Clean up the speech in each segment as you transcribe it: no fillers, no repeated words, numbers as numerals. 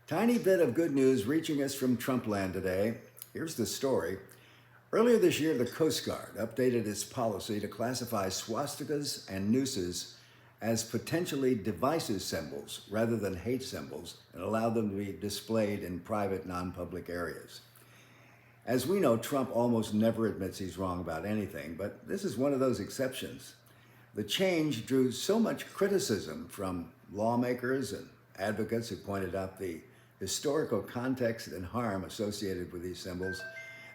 Tiny bit of good news reaching us from Trumpland today. Here's the story. Earlier this year, the Coast Guard updated its policy to classify swastikas and nooses as potentially divisive symbols rather than hate symbols and allowed them to be displayed in private, non-public areas. As we know, Trump almost never admits he's wrong about anything, but this is one of those exceptions. The change drew so much criticism from lawmakers and advocates who pointed out the historical context and harm associated with these symbols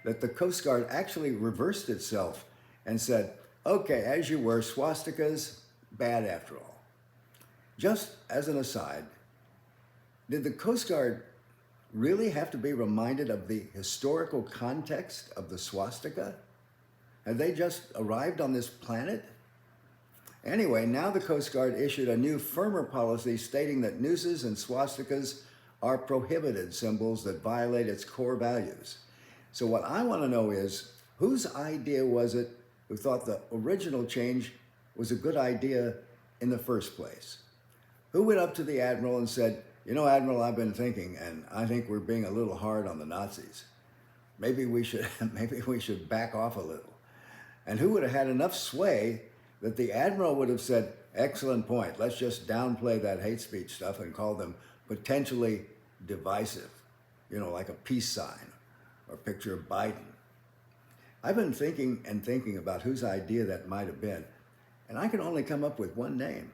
that the Coast Guard actually reversed itself and said, okay, as you were, swastikas, bad after all. Just as an aside, did the Coast Guard really have to be reminded of the historical context of the swastika? Had they just arrived on this planet? Anyway, now the Coast Guard issued a new, firmer policy stating that nooses and swastikas are prohibited symbols that violate its core values. So what I want to know is, whose idea was it who thought the original change was a good idea in the first place? Who went up to the Admiral and said, you know, Admiral, I've been thinking, and I think we're being a little hard on the Nazis. Maybe we should back off a little. And who would have had enough sway that the Admiral would have said, excellent point, let's just downplay that hate speech stuff and call them potentially divisive, you know, like a peace sign or a picture of Biden. I've been thinking about whose idea that might have been, and I can only come up with one name.